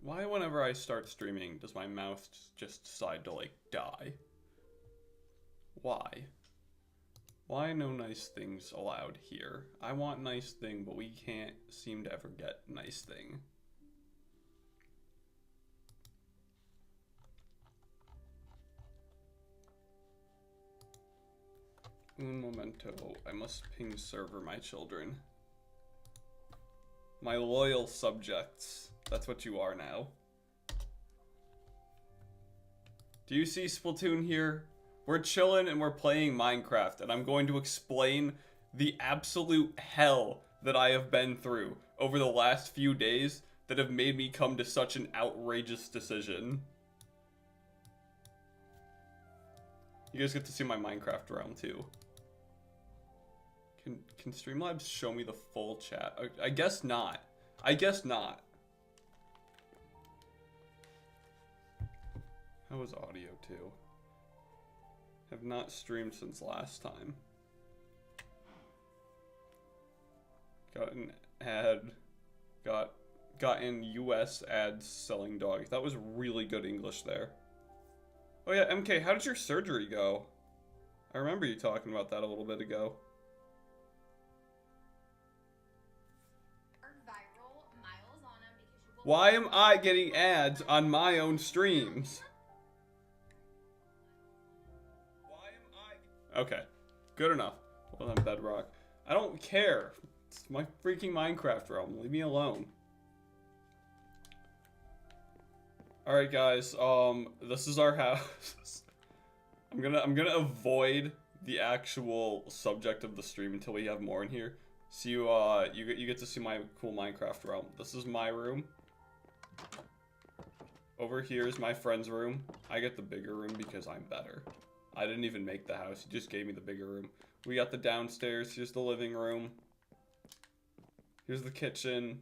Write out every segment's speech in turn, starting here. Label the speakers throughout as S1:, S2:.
S1: Why whenever I start streaming does my mouse just decide to like die? Why? Why no nice things allowed here? I want nice thing, but we can't seem to ever get nice thing. Un momento. I must ping server my children. My loyal subjects. That's what you are now. Do you see Splatoon here? We're chilling and we're playing Minecraft, and I'm going to explain the absolute hell that I have been through over the last few days that have made me come to such an outrageous decision. You guys get to see my Minecraft realm too. Can Streamlabs show me the full chat? I guess not. I guess not. How was audio too? Have not streamed since last time. Got an ad. Got in US ads selling dogs. That was really good English there. Oh yeah, MK, how did your surgery go? I remember you talking about that a little bit ago. Why am I getting ads on my own streams? Okay, good enough. Well then, Bedrock. I don't care. It's my freaking Minecraft realm. Leave me alone. Alright guys, this is our house. I'm gonna avoid the actual subject of the stream until we have more in here. So you get to see my cool Minecraft realm. This is my room. Over here is my friend's room. I get the bigger room because I'm better. I didn't even make the house. He just gave me the bigger room. We got the downstairs. Here's the living room. Here's the kitchen.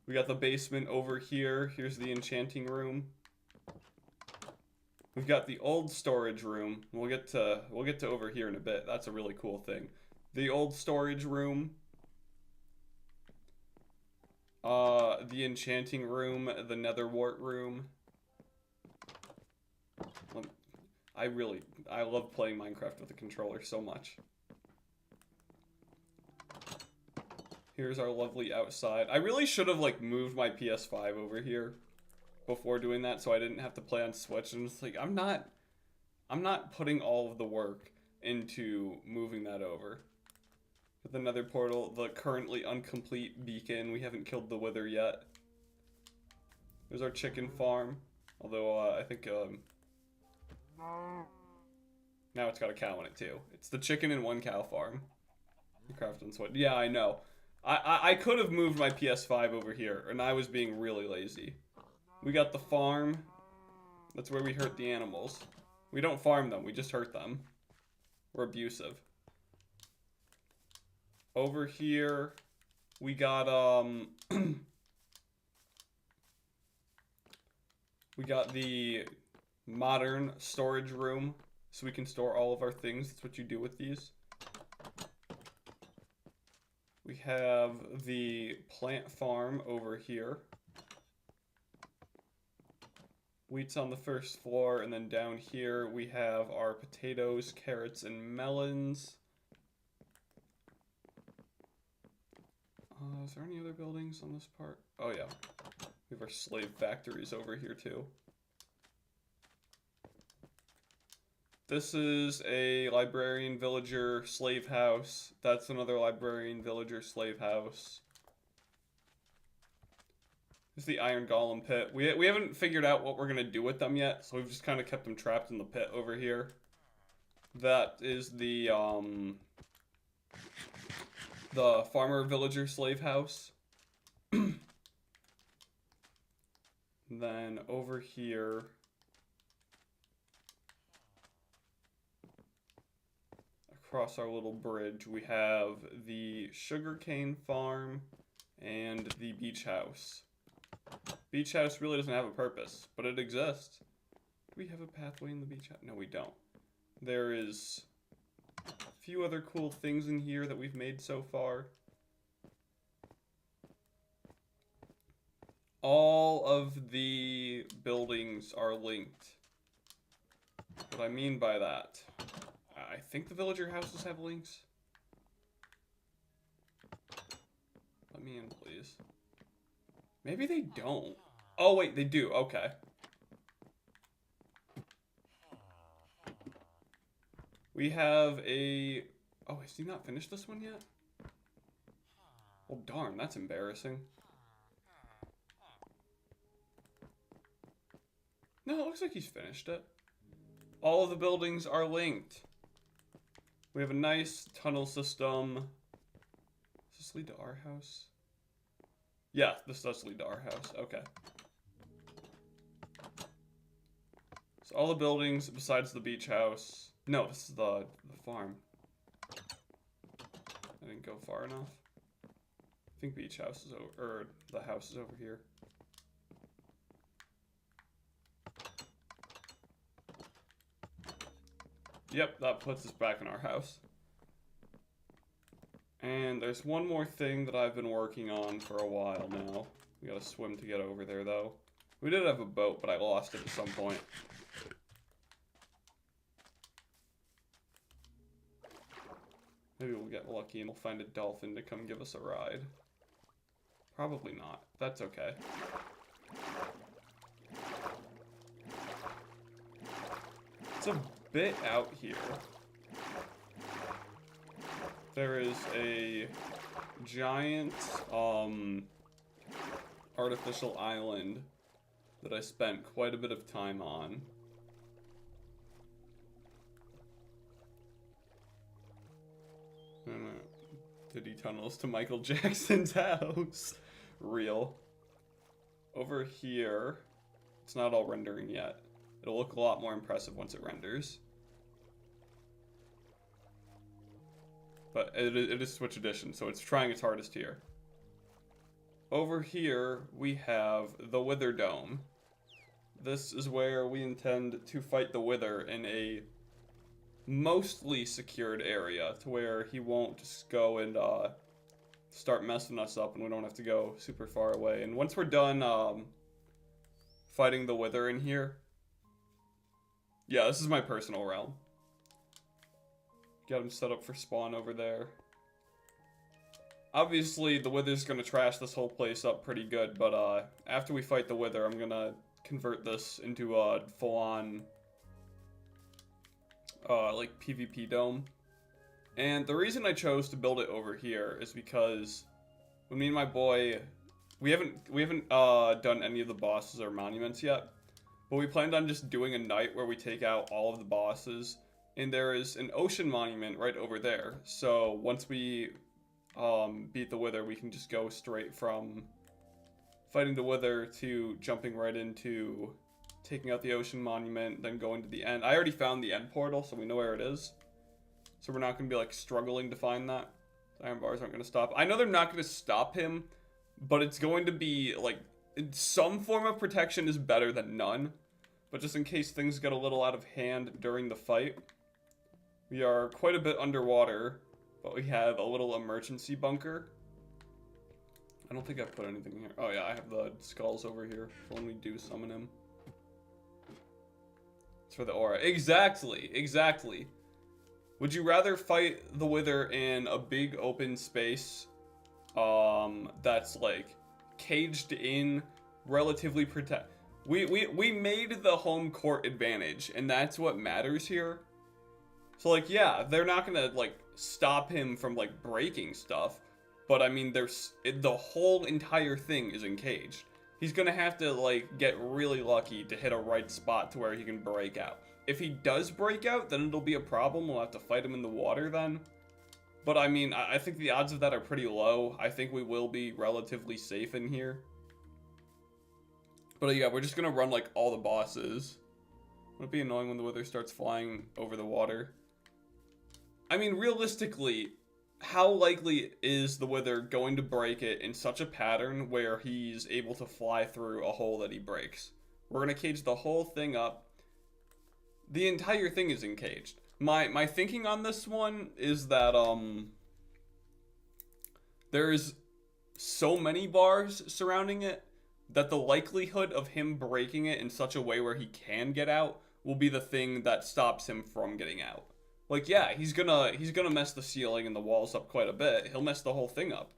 S1: We got the basement over here. Here's the enchanting room. We've got the old storage room. We'll get to over here in a bit. That's a really cool thing. The old storage room. The enchanting room, the nether wart room. I love playing Minecraft with a controller so much. Here's our lovely outside. I really should have like moved my PS5 over here before doing that so I didn't have to play on Switch. And it's like, I'm not putting all of the work into moving that over. With another portal, the currently incomplete beacon. We haven't killed the wither yet. There's our chicken farm. Although, I think, now it's got a cow in it too. It's the chicken and one cow farm. Craft and Sweat. Yeah, I know. I could have moved my PS5 over here, and I was being really lazy. We got the farm. That's where we hurt the animals. We don't farm them, we just hurt them. We're abusive. Over here, we got, we got the modern storage room, so we can store all of our things. That's what you do with these. We have the plant farm over here. Wheat's on the first floor, and then down here we have our potatoes, carrots, and melons. Is there any other buildings on this part? Oh yeah. We have our slave factories over here too. This is a librarian villager slave house. That's another librarian villager slave house. This is the iron golem pit. We haven't figured out what we're gonna do with them yet, so we've just kind of kept them trapped in the pit over here. That is the farmer villager slave house. Then over here, across our little bridge, we have the sugarcane farm and the beach house. Beach house really doesn't have a purpose, but it exists. Do we have a pathway in the beach house? No, we don't. There is a few other cool things in here that we've made so far. all of the buildings are linked. What I mean by that, I think the villager houses have links. Let me in, please. Maybe they don't. Oh, wait, they do. Okay. We have a... Oh, has he not finished this one yet? Well, darn, that's embarrassing. No, it looks like he's finished it. All of the buildings are linked. We have a nice tunnel system. Does this lead to our house? Yeah, this does lead to our house. Okay. So all the buildings besides the beach house. No, this is the farm. I didn't go far enough. I think beach house is over, or the house is over here. Yep, that puts us back in our house. And there's one more thing that I've been working on for a while now. We gotta swim to get over there, though. We did have a boat, but I lost it at some point. Maybe we'll get lucky and we'll find a dolphin to come give us a ride. Probably not. That's okay. It's a bit out here. There is a giant artificial island that I spent quite a bit of time on. Diddy tunnels to Michael Jackson's house. Real. Over here, it's not all rendering yet. It'll look a lot more impressive once it renders. But it is Switch Edition, so it's trying its hardest here. Over here, we have the Wither Dome. This is where we intend to fight the Wither in a mostly secured area, to where he won't just go and start messing us up and we don't have to go super far away. And once we're done fighting the Wither in here, yeah, this is my personal realm. Got him set up for spawn over there. Obviously, the Wither's gonna trash this whole place up pretty good, but after we fight the Wither, I'm gonna convert this into a full-on like PvP dome. And the reason I chose to build it over here is because when me and my boy, we haven't done any of the bosses or monuments yet, but we planned on just doing a night where we take out all of the bosses, and there is an ocean monument right over there. So once we beat the Wither, we can just go straight from fighting the Wither to jumping right into taking out the ocean monument, then going to the end. I already found the end portal, so we know where it is. So we're not going to be like struggling to find that. Iron bars aren't going to stop. I know they're not going to stop him, but it's going to be like some form of protection is better than none. But just in case things get a little out of hand during the fight, we are quite a bit underwater, but we have a little emergency bunker. I don't think I put anything here. Oh yeah, I have the skulls over here for when we do summon him. It's for the aura. Exactly, exactly. Would you rather fight the Wither in a big open space that's like caged in, relatively protect? We made the home court advantage, and that's what matters here. So like, yeah, they're not gonna like stop him from like breaking stuff, but I mean, the whole entire thing is encaged. He's gonna have to like get really lucky to hit a right spot to where he can break out. If he does break out, then it'll be a problem. We'll have to fight him in the water then. But I mean, I think the odds of that are pretty low. I think we will be relatively safe in here. But yeah, we're just gonna run like all the bosses. Would it be annoying when the Wither starts flying over the water? I mean, realistically, how likely is the Wither going to break it in such a pattern where he's able to fly through a hole that he breaks? We're gonna cage the whole thing up. The entire thing is encaged. My thinking on this one is that there's so many bars surrounding it that the likelihood of him breaking it in such a way where he can get out will be the thing that stops him from getting out. Like, yeah, he's gonna mess the ceiling and the walls up quite a bit. He'll mess the whole thing up.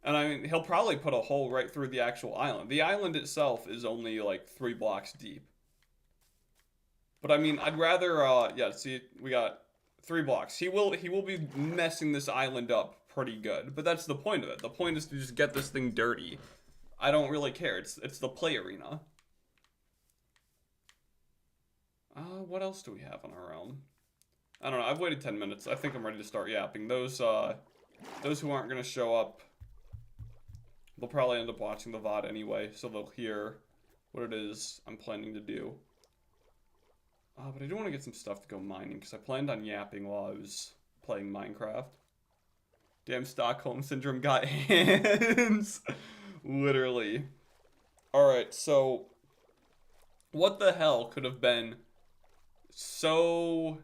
S1: And I mean, he'll probably put a hole right through the actual island. The island itself is only like 3 blocks deep. But I mean, I'd rather, yeah, see, we got 3 blocks. He will be messing this island up pretty good. But that's the point of it. The point is to just get this thing dirty. I don't really care. It's the play arena. What else do we have on our own? I don't know. I've waited 10 minutes. I think I'm ready to start yapping. Those who aren't going to show up, they'll probably end up watching the VOD anyway, so they'll hear what it is I'm planning to do. But I do want to get some stuff to go mining, because I planned on yapping while I was playing Minecraft. Damn, Stockholm Syndrome got hands. Literally. Alright, so what the hell could have been so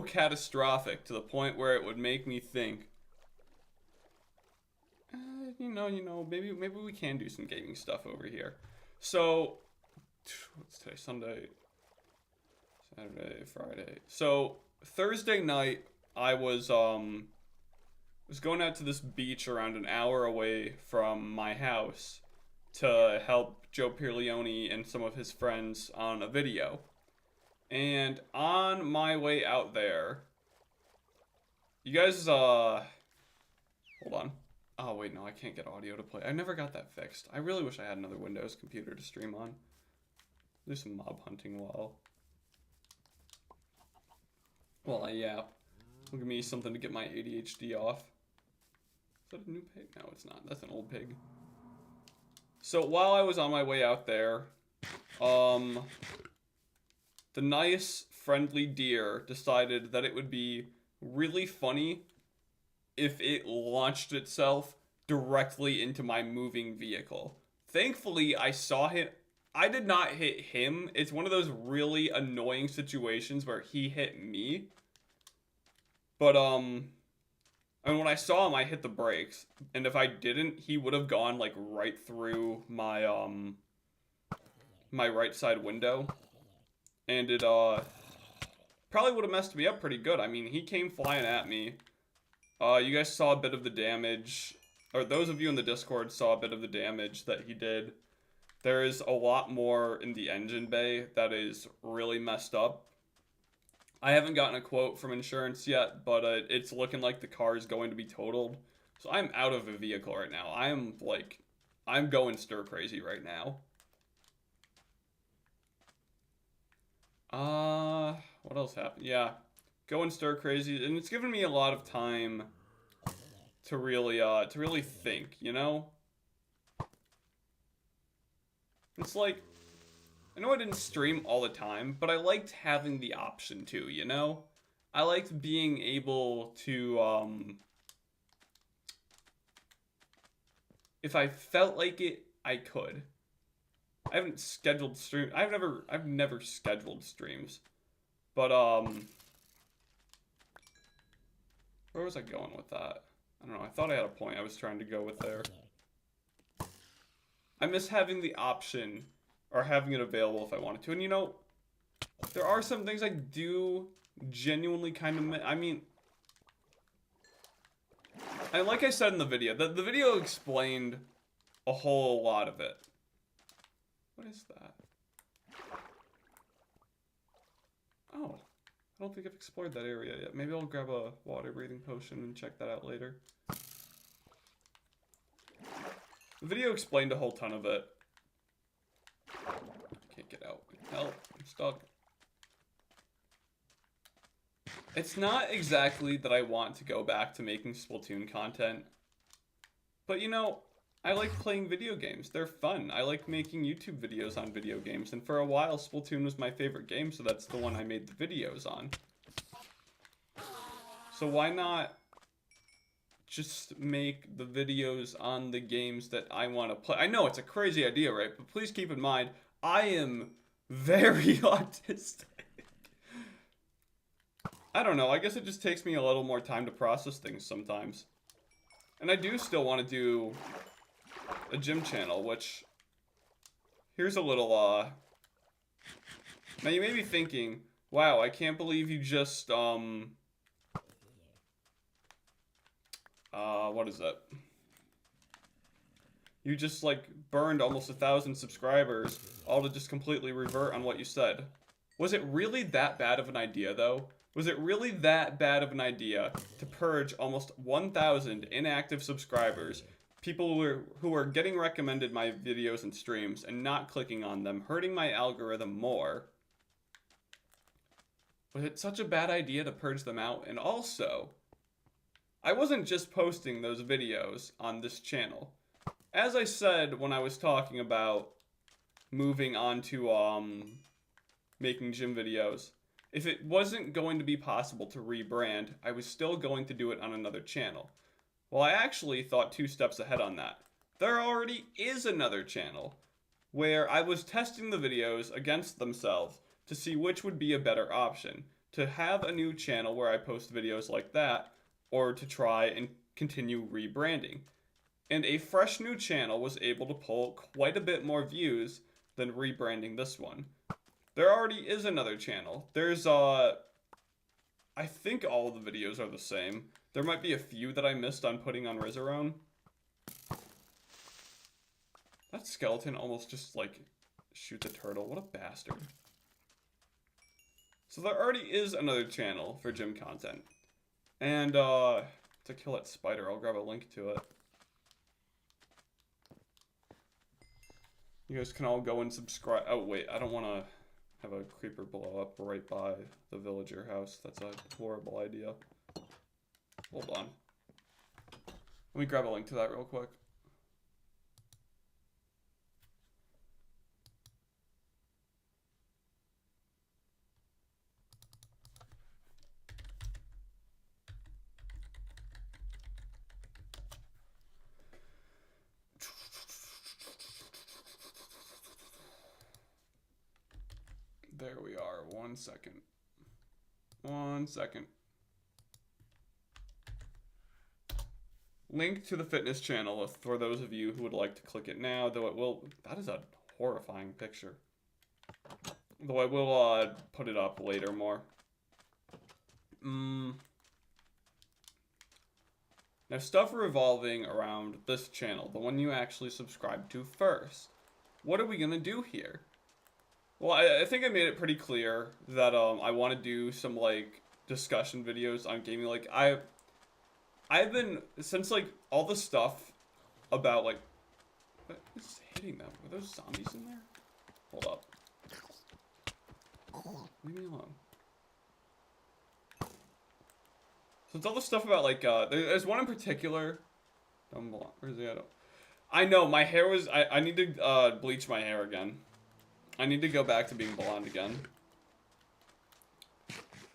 S1: catastrophic to the point where it would make me think, you know, maybe we can do some gaming stuff over here. So, what's today? Sunday, Saturday, Friday. So, Thursday night, I was going out to this beach around an hour away from my house to help Joe Pierleone and some of his friends on a video. And on my way out there, you guys, hold on. Oh, wait, no, I can't get audio to play. I never got that fixed. I really wish I had another Windows computer to stream on. Do some mob hunting while I yap. Look at me, something to get my ADHD off. Is that a new pig? No, it's not. That's an old pig. So while I was on my way out there, the nice, friendly deer decided that it would be really funny if it launched itself directly into my moving vehicle. Thankfully, I saw it. I did not hit him. It's one of those really annoying situations where he hit me. But, and when I saw him, I hit the brakes. And if I didn't, he would have gone, like, right through my, my right side window. And it, probably would have messed me up pretty good. I mean, he came flying at me. You guys saw a bit of the damage, or those of you in the Discord saw a bit of the damage that he did. There is a lot more in the engine bay that is really messed up. I haven't gotten a quote from insurance yet, but it's looking like the car is going to be totaled. So I'm out of a vehicle right now. I'm going stir crazy right now. What else happened? Yeah, going stir crazy, and it's given me a lot of time to really think, you know? It's like, I know I didn't stream all the time, but I liked having the option to, you know? I liked being able to, if I felt like it, I could. I haven't scheduled stream. I've never scheduled streams. But, where was I going with that? I don't know. I thought I had a point I was trying to go with there. I miss having the option, or having it available if I wanted to. And you know, there are some things I do genuinely kind of miss. I mean, like I said in the video, the video explained a whole lot of it. What is that? Oh, I don't think I've explored that area yet. Maybe I'll grab a water breathing potion and check that out later. The video explained a whole ton of it. I can't get out. Help, I'm stuck. It's not exactly that I want to go back to making Splatoon content. But you know, I like playing video games. They're fun. I like making YouTube videos on video games. And for a while, Splatoon was my favorite game, so that's the one I made the videos on. So why not just make the videos on the games that I want to play? I know it's a crazy idea, right? But please keep in mind, I am very autistic. I don't know. I guess it just takes me a little more time to process things sometimes. And I do still want to do a gym channel, which, here's a little, now you may be thinking, wow, I can't believe you just, what is that? You just, like, burned almost 1,000 subscribers, all to just completely revert on what you said. Was it really that bad of an idea, though? Was it really that bad of an idea to purge almost 1,000 inactive subscribers, people who are getting recommended my videos and streams and not clicking on them, hurting my algorithm more? Was it such a bad idea to purge them out? And also, I wasn't just posting those videos on this channel. As I said when I was talking about moving on to making gym videos, if it wasn't going to be possible to rebrand, I was still going to do it on another channel. Well, I actually thought 2 steps ahead on that. There already is another channel where I was testing the videos against themselves to see which would be a better option. To have a new channel where I post videos like that, or to try and continue rebranding. And a fresh new channel was able to pull quite a bit more views than rebranding this one. There already is another channel. There's, I think all of the videos are the same. There might be a few that I missed on putting on Rizarone. That skeleton almost just, like, shoot the turtle. What a bastard. So there already is another channel for gym content. And, to kill that spider, I'll grab a link to it. You guys can all go and subscribe. Oh, wait, I don't want to have a creeper blow up right by the villager house. That's a horrible idea. Hold on. Let me grab a link to that real quick. There we are. 1 second. 1 second. Link to the fitness channel for those of you who would like to click it now, though it will... That is a horrifying picture. Though I will put it up later more. Now, stuff revolving around this channel, the one you actually subscribe to first. What are we going to do here? Well, I think I made it pretty clear that I want to do some, like, discussion videos on gaming. Like, I've been, since, like, all the stuff about, like, what is hitting them? Are those zombies in there? Hold up. Leave me alone. Since all the stuff about, like, there's one in particular. Where's the other? I know, my hair was, I need to, bleach my hair again. I need to go back to being blonde again.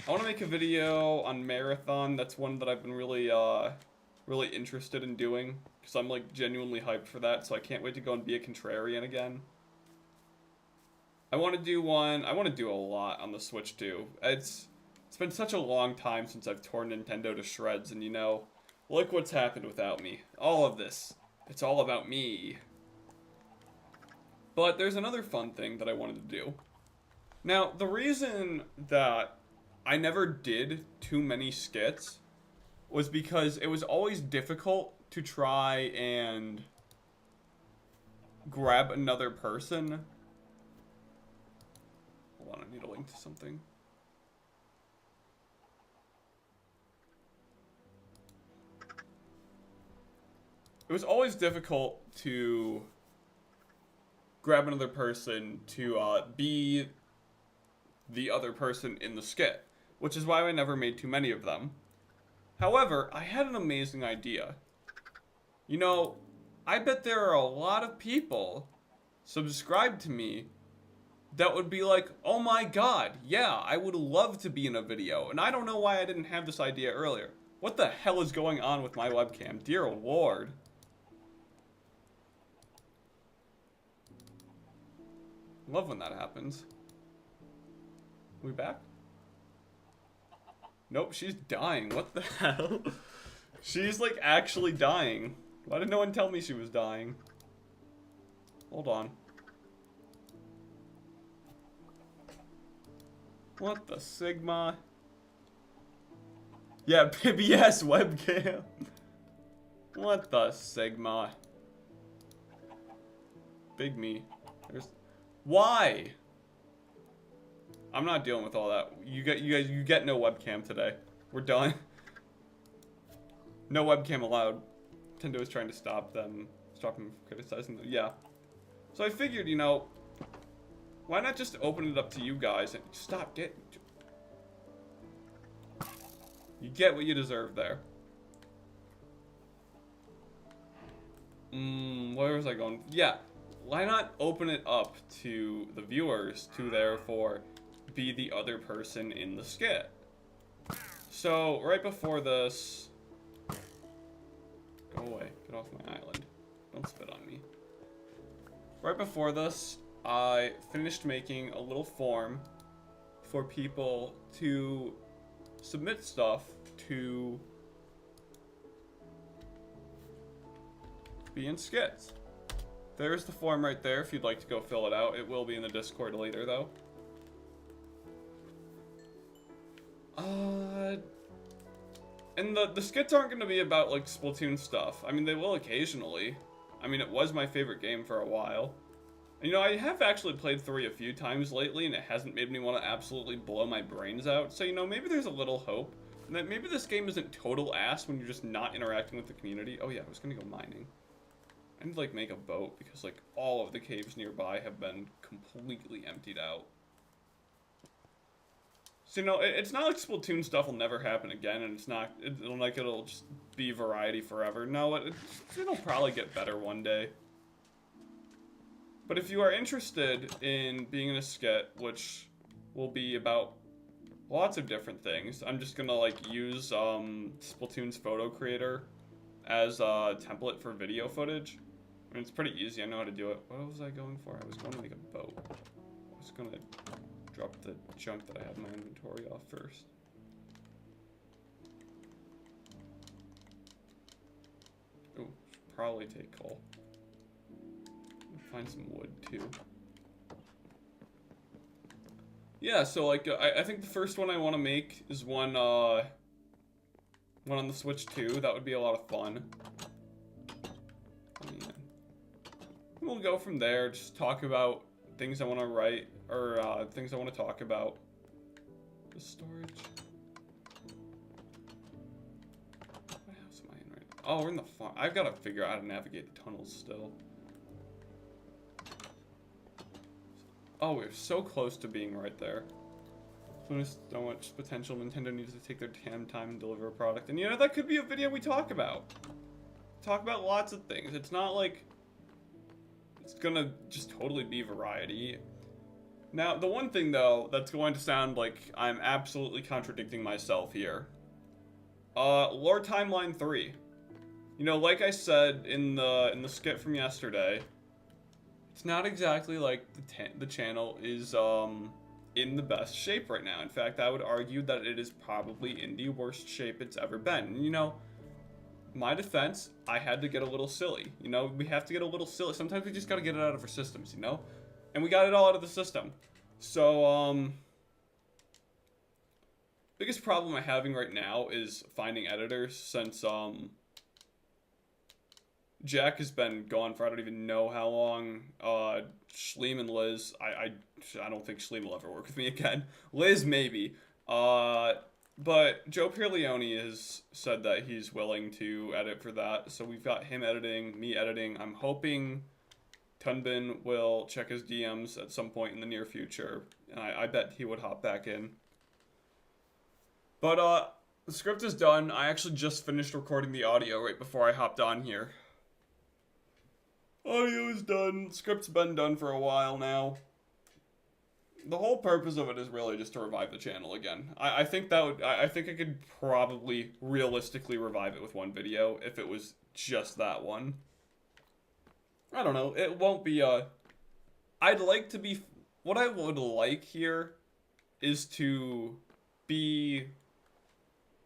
S1: I want to make a video on Marathon. That's one that I've been really, really interested in doing. Because I'm, like, genuinely hyped for that. So I can't wait to go and be a contrarian again. I want to do one. I want to do a lot on the Switch, too. It's been such a long time since I've torn Nintendo to shreds. And, you know, look what's happened without me. All of this. It's all about me. But there's another fun thing that I wanted to do. Now, the reason that I never did too many skits was because it was always difficult to try and grab another person. Hold on, I need a link to something. It was always difficult to grab another person to be the other person in the skit, which is why I never made too many of them. However, I had an amazing idea. You know, I bet there are a lot of people subscribed to me that would be like, oh my god, yeah, I would love to be in a video, and I don't know why I didn't have this idea earlier. What the hell is going on with my webcam? Dear Lord. Love when that happens. We back? Nope, she's dying. What the hell? She's like actually dying. Why did no one tell me she was dying? Hold on. What the Sigma? Yeah, PBS webcam. What the Sigma? Big me. Why? I'm not dealing with all that. You get no webcam today. We're done. No webcam allowed. Nintendo is trying to stop him from criticizing them. Yeah. So I figured, you know, why not just open it up to you guys and stop getting. You get what you deserve there. Where was I going? Yeah. Why not open it up to the viewers to therefore be the other person in the skit? So, right before this... Go away. Get off my island. Don't spit on me. Right before this, I finished making a little form for people to submit stuff to be in skits. There's the form right there if you'd like to go fill it out. It will be in the Discord later, though. And the skits aren't going to be about, like, Splatoon stuff. I mean, they will occasionally. I mean, it was my favorite game for a while. And, you know, I have actually played 3 a few times lately, and it hasn't made me want to absolutely blow my brains out. So, you know, maybe there's a little hope. And that maybe this game isn't total ass when you're just not interacting with the community. Oh, yeah, I was going to go mining. I need to, like, make a boat because, like, all of the caves nearby have been completely emptied out. So, you know, it's not like Splatoon stuff will never happen again, and it's not, it'll just be variety forever. No, it'll probably get better one day. But if you are interested in being in a skit, which will be about lots of different things, I'm just gonna, like, use, Splatoon's photo creator as a template for video footage. I mean, it's pretty easy. I know how to do it. What was I going for? I was going to make a boat. I was going to drop the junk that I have in my inventory off first. Ooh, should probably take coal. Find some wood, too. Yeah, so, like, I think the first one I want to make is one on the Switch 2. That would be a lot of fun. We'll go from there, just talk about things I want to write, or things I want to talk about. The storage. What house am I in right now? Oh, we're in the farm. I've got to figure out how to navigate the tunnels still. Oh, we're so close to being right there. So much potential. Nintendo needs to take their damn time and deliver a product. And you know, that could be a video we talk about. Talk about lots of things. It's not like... It's gonna just totally be variety. Now, the one thing, though, that's going to sound like I'm absolutely contradicting myself here. Lore Timeline 3. You know, like I said in the skit from yesterday, it's not exactly like the channel is, in the best shape right now. In fact, I would argue that it is probably in the worst shape it's ever been. And, you know, my defense, I had to get a little silly. You know, we have to get a little silly. Sometimes we just gotta get it out of our systems, you know? And we got it all out of the system. So, biggest problem I'm having right now is finding editors since, Jack has been gone for I don't even know how long. Schleem and Liz, I don't think Schleem will ever work with me again. Liz, maybe. But Joe Pierleone has said that he's willing to edit for that. So we've got him editing, me editing. I'm hoping Tunbin will check his DMs at some point in the near future. And I bet he would hop back in. But the script is done. I actually just finished recording the audio right before I hopped on here. Audio is done. Script's been done for a while now. The whole purpose of it is really just to revive the channel again. I think I think I could probably realistically revive it with one video if it was just that one. I don't know. It won't be I'd like to be... What I would like here is to be...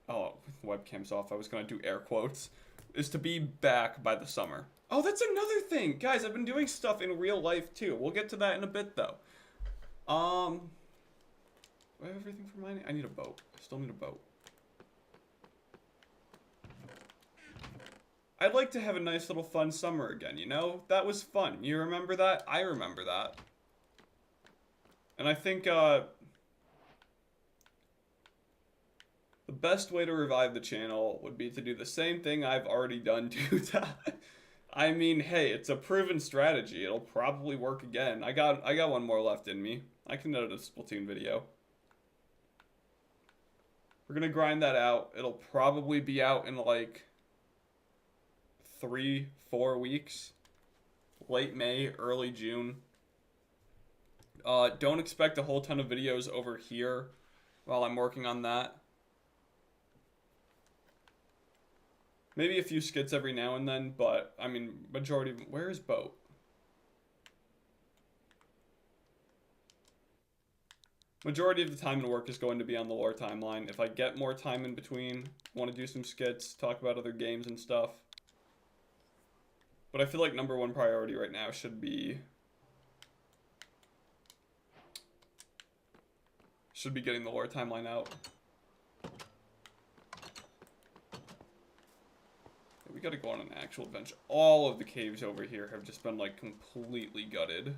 S1: Oh, webcam's off. I was gonna do air quotes. Is to be back by the summer. Oh, that's another thing. Guys, I've been doing stuff in real life too. We'll get to that in a bit though. Do I have everything for mining? I need a boat. I still need a boat. I'd like to have a nice little fun summer again, you know? That was fun. You remember that? I remember that. And I think, the best way to revive the channel would be to do the same thing I've already done to I mean, hey, it's a proven strategy. It'll probably work again. I got one more left in me. I can edit a Splatoon video. We're gonna grind that out. It'll probably be out in like 3-4 weeks. Late May, early June. Don't expect a whole ton of videos over here while I'm working on that. Maybe a few skits every now and then, but, I mean, majority of... Where is Boat? Majority of the time and work is going to be on the lore timeline. If I get more time in between, want to do some skits, talk about other games and stuff. But I feel like number one priority right now should be getting the lore timeline out. We gotta go on an actual adventure. All of the caves over here have just been like completely gutted.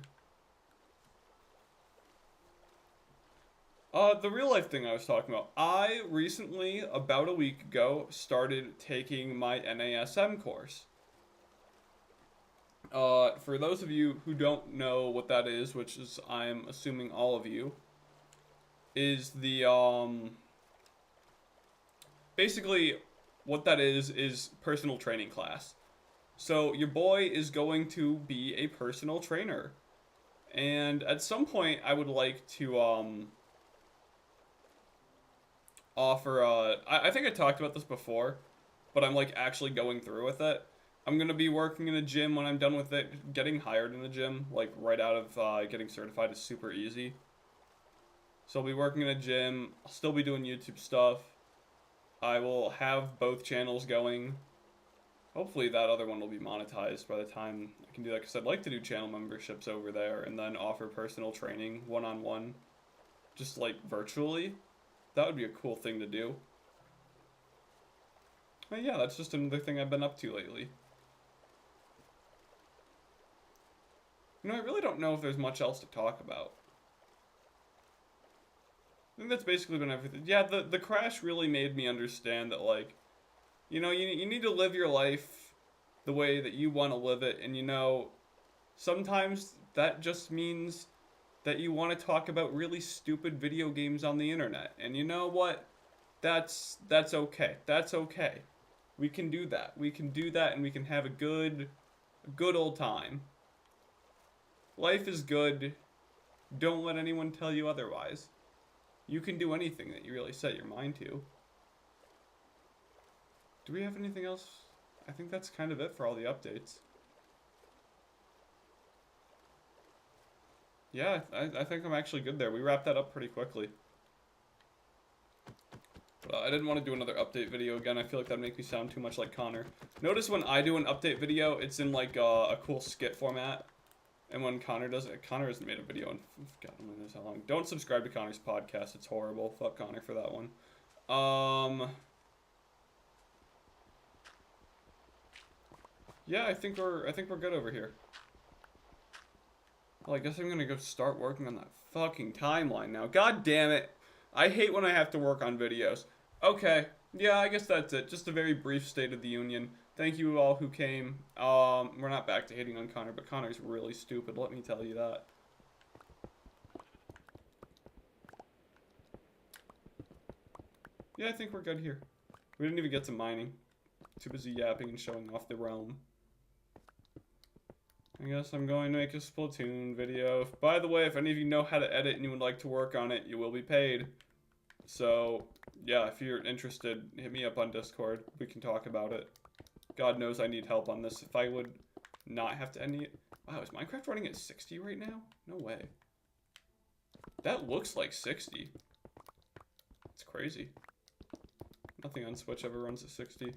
S1: The real life thing I was talking about. I recently, about a week ago, started taking my NASM course. For those of you who don't know what that is, which is, I'm assuming all of you, is the, basically, what that is personal training class. So, your boy is going to be a personal trainer. And at some point, I would like to, offer, I think I talked about this before, but I'm, like, actually going through with it. I'm gonna be working in a gym when I'm done with it. Getting hired in a gym, like, right out of, getting certified is super easy. So I'll be working in a gym. I'll still be doing YouTube stuff. I will have both channels going. Hopefully that other one will be monetized by the time I can do that, because I'd like to do channel memberships over there and then offer personal training one-on-one, just like virtually. That would be a cool thing to do. But yeah, that's just another thing I've been up to lately. You know, I really don't know if there's much else to talk about. I think that's basically been everything. Yeah, the crash really made me understand that, like, you know, you need to live your life the way that you want to live it. And, you know, sometimes that just means that you want to talk about really stupid video games on the internet. And you know what? That's okay. That's okay. We can do that. We can do that, and we can have a good old time. Life is good. Don't let anyone tell you otherwise. You can do anything that you really set your mind to. Do we have anything else? I think that's kind of it for all the updates. Yeah, I think I'm actually good there. We wrapped that up pretty quickly. I didn't want to do another update video again. I feel like that'd make me sound too much like Connor. Notice when I do an update video, it's in like a cool skit format. And when Connor does it, Connor hasn't made a video in God only knows how long. Don't subscribe to Connor's podcast. It's horrible. Fuck Connor for that one. Yeah, I think we're good over here. Well, I guess I'm gonna go start working on that fucking timeline now. God damn it. I hate when I have to work on videos. Okay. Yeah, I guess that's it. Just a very brief State of the Union. Thank you all who came. We're not back to hating on Connor, but Connor's really stupid, let me tell you that. Yeah, I think we're good here. We didn't even get to mining. Too busy yapping and showing off the realm. I guess I'm going to make a Splatoon video. By the way, if any of you know how to edit and you would like to work on it, you will be paid. So, yeah, if you're interested, hit me up on Discord. We can talk about it. God knows I need help on this. If I would not have to end it. Wow, is Minecraft running at 60 right now? No way. That looks like 60. It's crazy. Nothing on Switch ever runs at 60.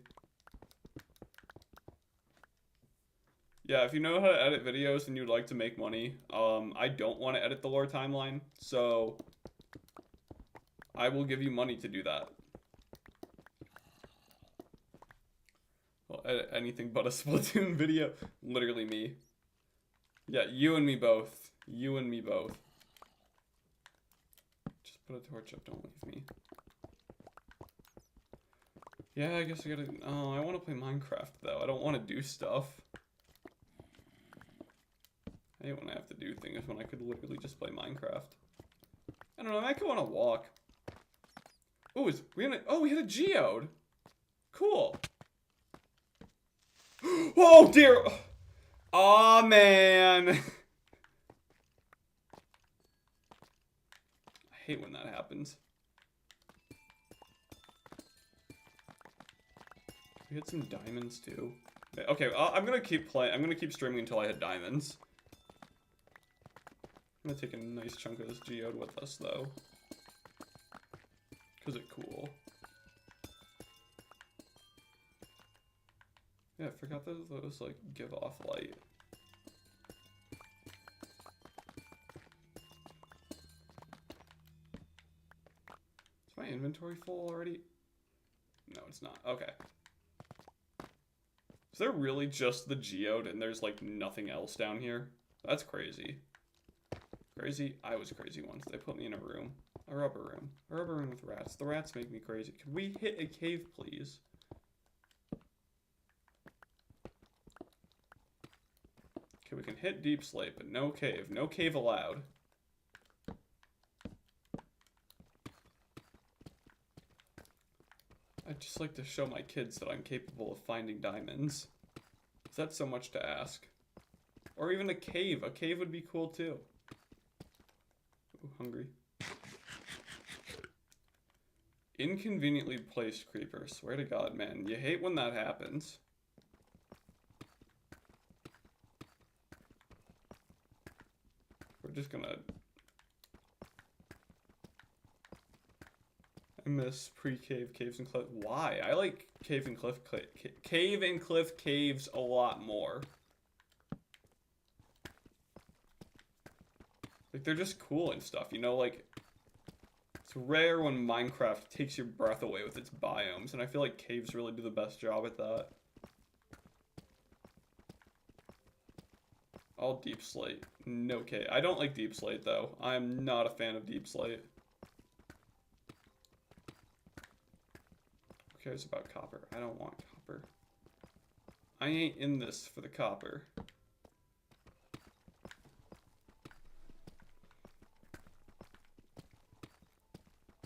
S1: Yeah, if you know how to edit videos and you'd like to make money, I don't want to edit the lore timeline, so I will give you money to do that. Well, edit anything but a Splatoon video. Literally me. Yeah, you and me both. You and me both. Just put a torch up, don't leave me. Yeah, I guess I gotta... Oh, I want to play Minecraft, though. I don't want to do stuff. I hate when I have to do things when I could literally just play Minecraft. I don't know, I might go on a walk. Oh, we had a geode. Cool. Oh, dear. Oh, man. I hate when that happens. We hit some diamonds, too. Okay, I'm gonna keep playing. I'm gonna keep streaming until I hit diamonds. I'm gonna take a nice chunk of this geode with us, though. Because it's cool. Yeah, I forgot that those, like, give off light. Is my inventory full already? No, it's not. Okay. Is there really just the geode and there's, like, nothing else down here? That's crazy. Crazy? I was crazy once. They put me in a room. A rubber room. A rubber room with rats. The rats make me crazy. Could we hit a cave, please? Okay, we can hit deep slate, but no cave. No cave allowed. I'd just like to show my kids that I'm capable of finding diamonds. Is that so much to ask? Or even a cave. A cave would be cool, too. Ooh, hungry. Inconveniently placed creeper. Swear to God, man. You hate when that happens. We're just gonna... I miss pre-cave caves and cliff. Why? I like cave and cliff caves a lot more. Like, they're just cool and stuff, you know? Like, it's rare when Minecraft takes your breath away with its biomes, and I feel like caves really do the best job at that. All deep slate. No cave. I don't like deep slate, though. I'm not a fan of deep slate. Who cares about copper? I don't want copper. I ain't in this for the copper.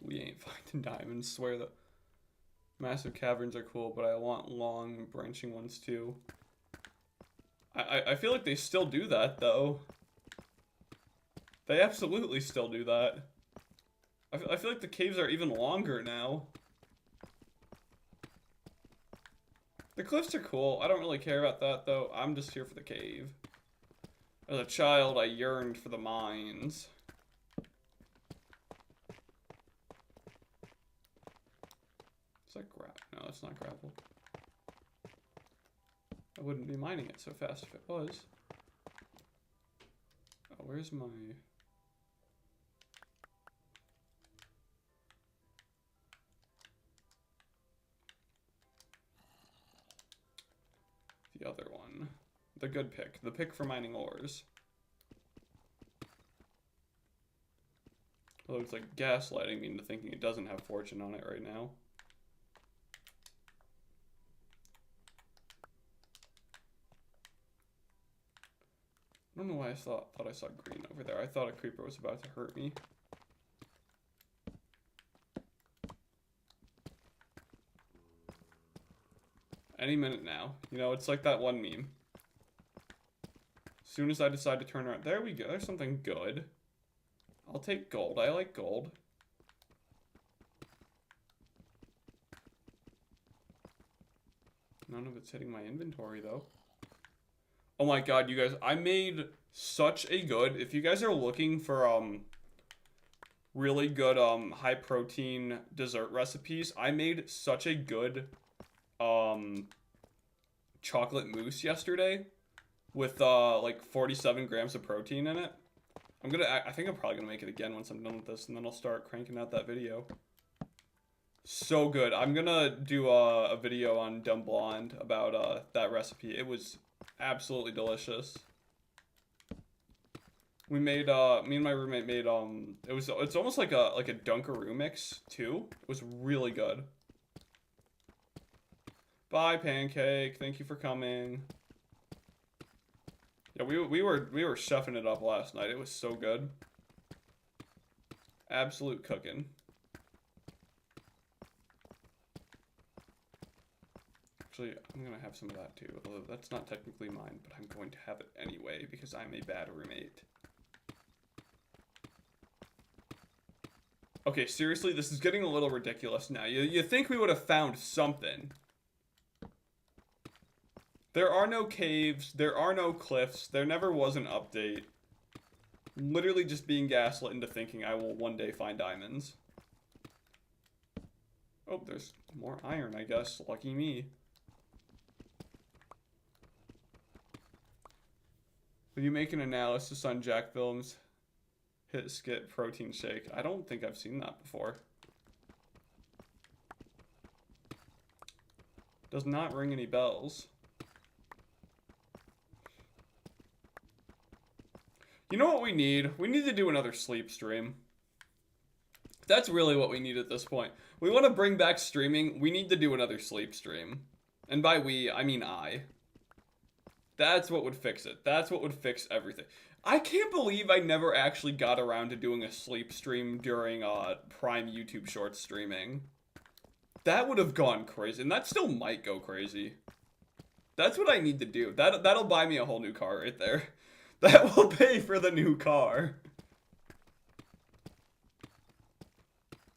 S1: We ain't finding diamonds. Swear that massive caverns are cool, but I want long branching ones too. I feel like they still do that though. They absolutely still do that. I feel like the caves are even longer now. The cliffs are cool. I don't really care about that though. I'm just here for the cave. As a child, I yearned for the mines. Is that gravel? No, it's not gravel. I wouldn't be mining it so fast if it was. Oh, where's my... The other one. The good pick. The pick for mining ores. Although it's like gaslighting me into thinking it doesn't have fortune on it right now. I don't know why I thought I saw green over there. I thought a creeper was about to hurt me. Any minute now. You know, it's like that one meme. As soon as I decide to turn around. There we go. There's something good. I'll take gold. I like gold. None of it's hitting my inventory, though. Oh my god, you guys. I made such a good... If you guys are looking for, really good, high-protein dessert recipes, I made such a good, chocolate mousse yesterday. with like 47 grams of protein in it. I think I'm probably gonna make it again once I'm done with this, and then I'll start cranking out that video. So good. I'm gonna do a video on Dumb Blonde about that recipe. It was absolutely delicious. We made me and my roommate made it's almost like a Dunkaroo mix too. It was really good. Bye, Pancake. Thank you for coming. Yeah, we were chefing it up last night. It was so good. Absolute cooking. Actually, I'm gonna have some of that too. Although that's not technically mine, but I'm going to have it anyway because I'm a bad roommate. Okay, seriously, this is getting a little ridiculous now. You think we would have found something? There are no caves, there are no cliffs, there never was an update. Literally just being gaslit into thinking I will one day find diamonds. Oh, there's more iron, I guess. Lucky me. Will you make an analysis on Jack Films' hit skit protein shake? I don't think I've seen that before. Does not ring any bells. You know what we need? We need to do another sleep stream. That's really what we need at this point. We want to bring back streaming. We need to do another sleep stream. And by we, I mean I. That's what would fix it. That's what would fix everything. I can't believe I never actually got around to doing a sleep stream during Prime YouTube Shorts streaming. That would have gone crazy. And that still might go crazy. That's what I need to do. That'll buy me a whole new car right there. That will pay for the new car.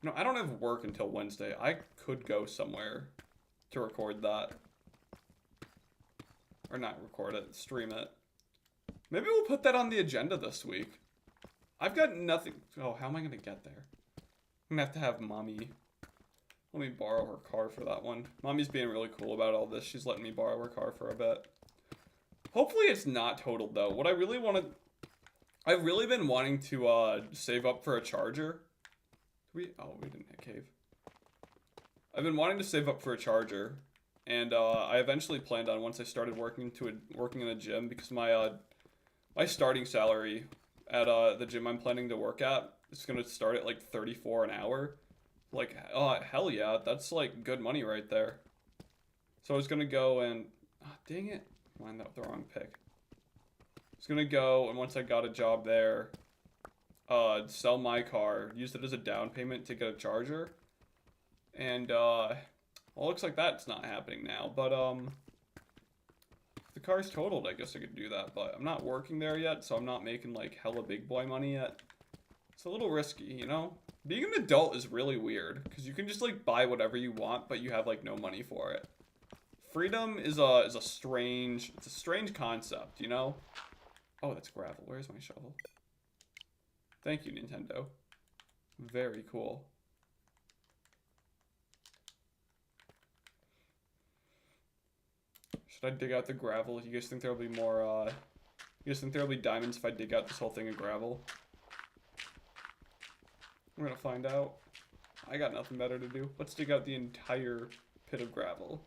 S1: No, I don't have work until Wednesday. I could go somewhere to record that. Or not record it, stream it. Maybe we'll put that on the agenda this week. I've got nothing. Oh, how am I going to get there? I'm going to have Mommy. Let me borrow her car for that one. Mommy's being really cool about all this. She's letting me borrow her car for a bit. Hopefully it's not totaled, though. What I really want to... I've really been wanting to save up for a charger. Oh, we didn't hit cave. I've been wanting to save up for a charger. And I eventually planned on, once I started working in a gym, because my starting salary at the gym I'm planning to work at is going to start at like $34 an hour. Like, hell yeah, that's like good money right there. So I was going to go and... Oh, dang it. Lined up the wrong pick. I was gonna go, and once I got a job there, sell my car, use it as a down payment to get a charger, and well, it looks like that's not happening now. But if the car's totaled, I guess I could do that. But I'm not working there yet, so I'm not making like hella big boy money yet. It's a little risky, you know. Being an adult is really weird because you can just like buy whatever you want, but you have like no money for it. Freedom is a strange concept, you know? Oh, that's gravel. Where's my shovel? Thank you, Nintendo. Very cool. Should I dig out the gravel? You guys think there'll be more, you guys think there'll be diamonds if I dig out this whole thing of gravel? I'm gonna find out. I got nothing better to do. Let's dig out the entire pit of gravel.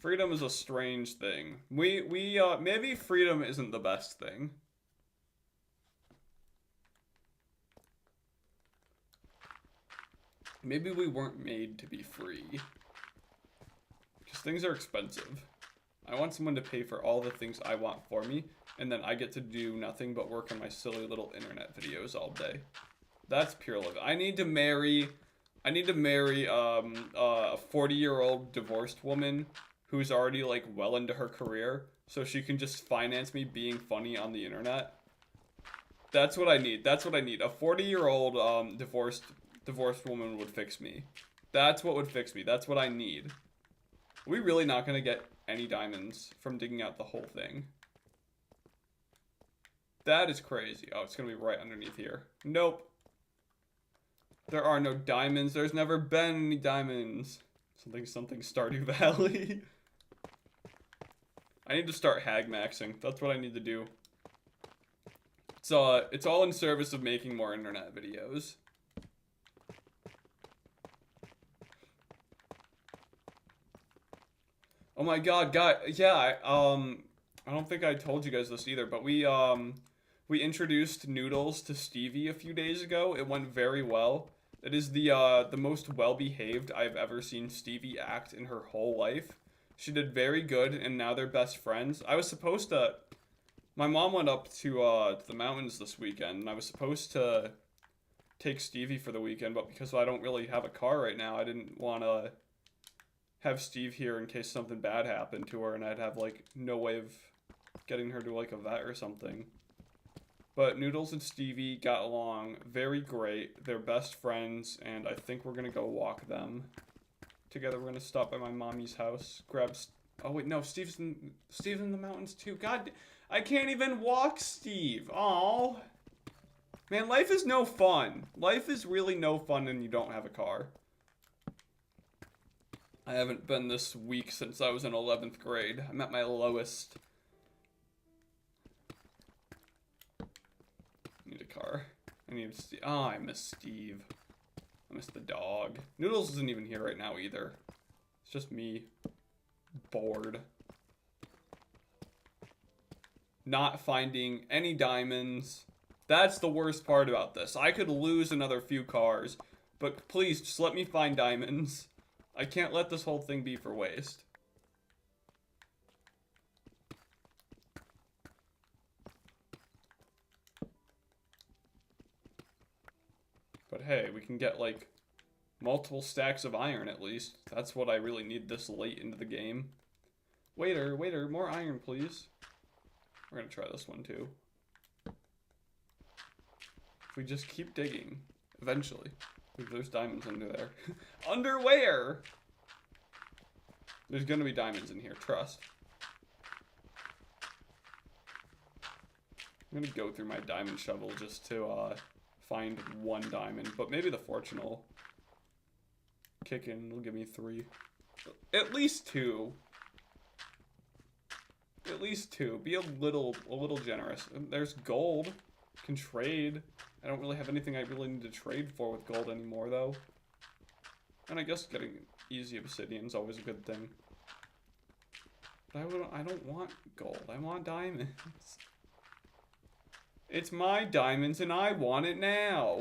S1: Freedom is a strange thing. Maybe freedom isn't the best thing. Maybe we weren't made to be free. Because things are expensive. I want someone to pay for all the things I want for me, and then I get to do nothing but work on my silly little internet videos all day. That's pure living. I need to marry a 40-year-old divorced woman who's already like well into her career, so she can just finance me being funny on the internet. That's what I need. That's what I need. A 40-year-old divorced woman would fix me. That's what would fix me. That's what I need. Are we really not gonna get any diamonds from digging out the whole thing? That is crazy. Oh, it's gonna be right underneath here. Nope. There are no diamonds. There's never been any diamonds. Something Stardew Valley. I need to start hag maxing. That's what I need to do. It's all in service of making more internet videos. Oh my god, yeah, I don't think I told you guys this either, but we introduced Noodles to Stevie a few days ago. It went very well. It is the most well-behaved I've ever seen Stevie act in her whole life. She did very good, and now they're best friends. My mom went up to the mountains this weekend, and I was supposed to take Stevie for the weekend, but because I don't really have a car right now, I didn't want to have Steve here in case something bad happened to her, and I'd have, like, no way of getting her to, like, a vet or something. But Noodles and Stevie got along very great. They're best friends, and I think we're gonna go walk them together. We're gonna stop by my mommy's house, oh wait, no, Steve's in the mountains too. God, I can't even walk Steve. Aw. Man, life is no fun. Life is really no fun when you don't have a car. I haven't been this weak since I was in 11th grade. I'm at my lowest. I need a car. I need Steve. Oh, I miss Steve. I miss the dog. Noodles isn't even here right now either. It's just me. Bored. Not finding any diamonds. That's the worst part about this. I could lose another few cars, but please just let me find diamonds. I can't let this whole thing be for waste. But hey, we can get like multiple stacks of iron at least. That's what I really need this late into the game. Waiter, more iron please. We're gonna try this one too. If we just keep digging, eventually. There's diamonds under there. Under where? There's gonna be diamonds in here, trust. I'm gonna go through my diamond shovel just to find one diamond, but maybe the fortune will kick in. It'll give me 3. At least 2. At least 2. Be a little generous. There's gold. Can trade. I don't really have anything I really need to trade for with gold anymore, though. And I guess getting easy obsidian is always a good thing. But I don't want gold. I want diamonds. It's my diamonds and I want it now.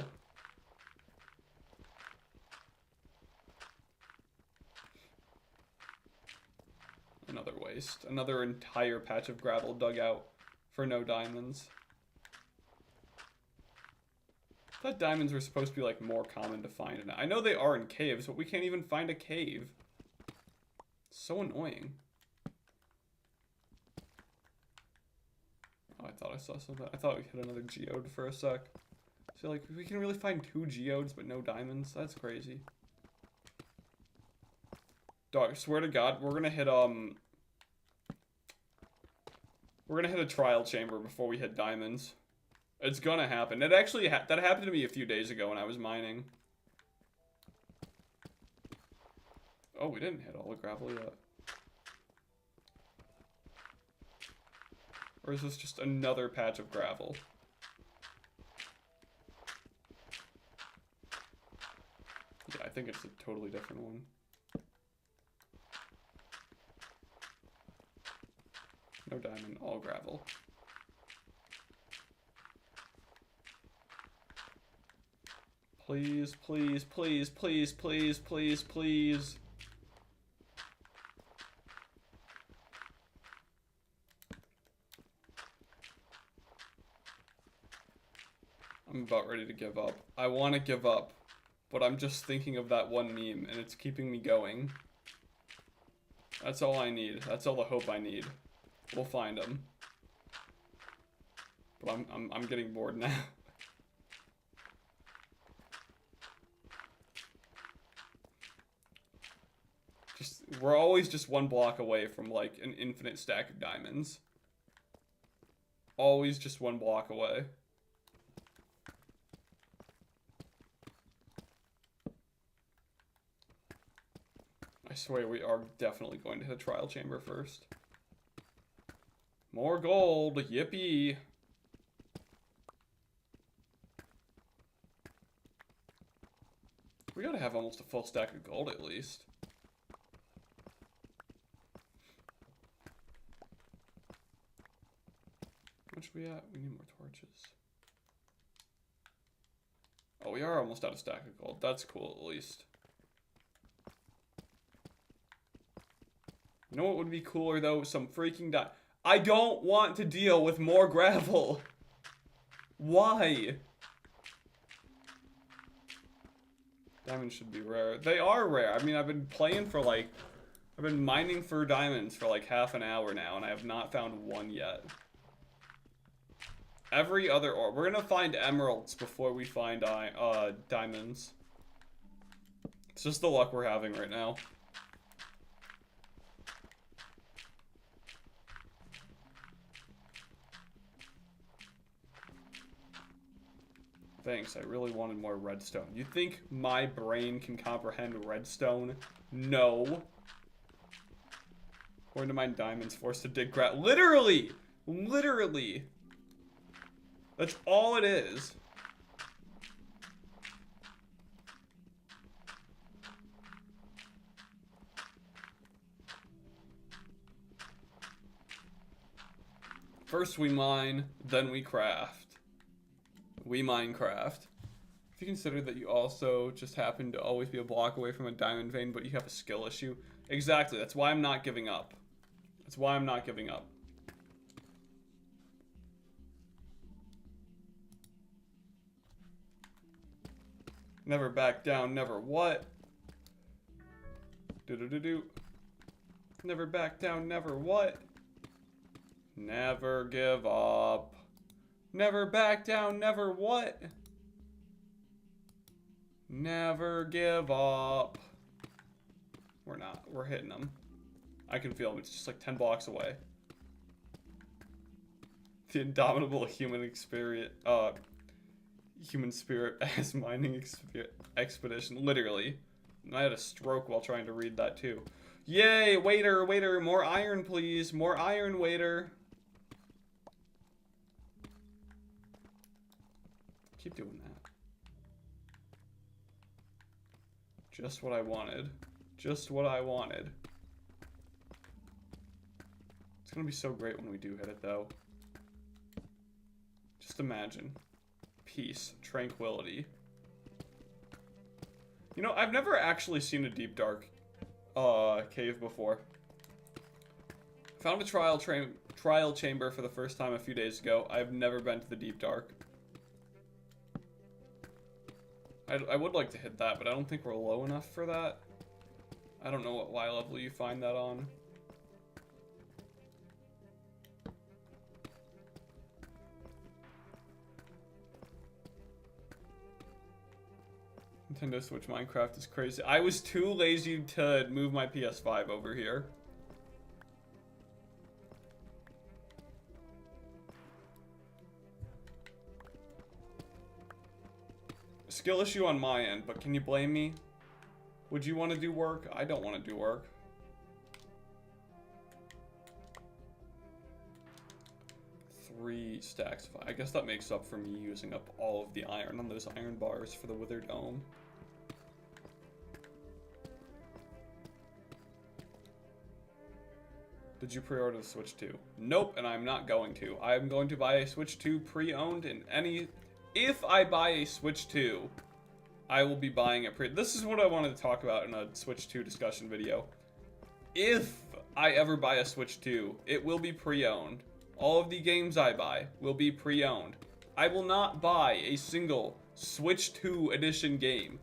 S1: Another waste. Another entire patch of gravel dug out for no diamonds. I thought diamonds were supposed to be like more common to find. And I know they are in caves, but we can't even find a cave. It's so annoying. Oh, I thought I saw something. I thought we hit another geode for a sec. So like we can really find 2 geodes but no diamonds. That's crazy. Dog, I swear to God, we're gonna hit a trial chamber before we hit diamonds. It's gonna happen. It actually that happened to me a few days ago when I was mining. Oh, we didn't hit all the gravel yet. Or is this just another patch of gravel? Yeah, I think it's a totally different one. No diamond, all gravel. Please, please, please, please, please, please, please. I'm about ready to give up. I want to give up, but I'm just thinking of that one meme, and it's keeping me going. That's all I need. That's all the hope I need. We'll find them. But I'm getting bored now. We're always just one block away from like an infinite stack of diamonds. Always just one block away. I swear we are definitely going to hit a trial chamber first. More gold, yippee. We gotta have almost a full stack of gold at least. How much we at? We need more torches. Oh, we are almost out of stack of gold. That's cool, at least. You know what would be cooler, though? Some freaking I don't want to deal with more gravel. Why? Diamonds should be rare. They are rare. I mean, I've been playing for like... I've been mining for diamonds for like half an hour now, and I have not found one yet. Every other ore. We're gonna find emeralds before we find diamonds. It's just the luck we're having right now. Thanks, I really wanted more redstone. You think my brain can comprehend redstone? No. Going to mine diamonds, forced to dig grass. Literally! Literally! That's all it is. First we mine, then we craft. We Minecraft. If you consider that you also just happen to always be a block away from a diamond vein, but you have a skill issue. Exactly, that's why I'm not giving up. That's why I'm not giving up. Never back down, never what? Do-do-do-do. Never back down, never what? Never give up. Never back down, never what? Never give up. We're not. We're hitting them. I can feel them. It's just like 10 blocks away. The indomitable human spirit as mining expedition. Literally. I had a stroke while trying to read that too. Yay, waiter, waiter, more iron please. More iron, waiter. Keep doing that. Just what I wanted. Just what I wanted. It's gonna be so great when we do hit it, though. Just imagine. Peace. Tranquility. You know, I've never actually seen a deep dark cave before. Found a trial chamber for the first time a few days ago. I've never been to the deep dark. I would like to hit that, but I don't think we're low enough for that. I don't know what Y level you find that on. Nintendo Switch Minecraft is crazy. I was too lazy to move my PS5 over here. Skill issue on my end, but can you blame me? Would you want to do work? I don't want to do work. Three stacks. I guess that makes up for me using up all of the iron on those iron bars for the Wither Dome. Did you pre-order the Switch 2? Nope, and I'm not going to. I'm going to buy a Switch 2 pre-owned, and if I buy a Switch 2, I will be buying it This is what I wanted to talk about in a Switch 2 discussion video. If I ever buy a Switch 2, it will be pre-owned. All of the games I buy will be pre-owned. I will not buy a single Switch 2 edition game.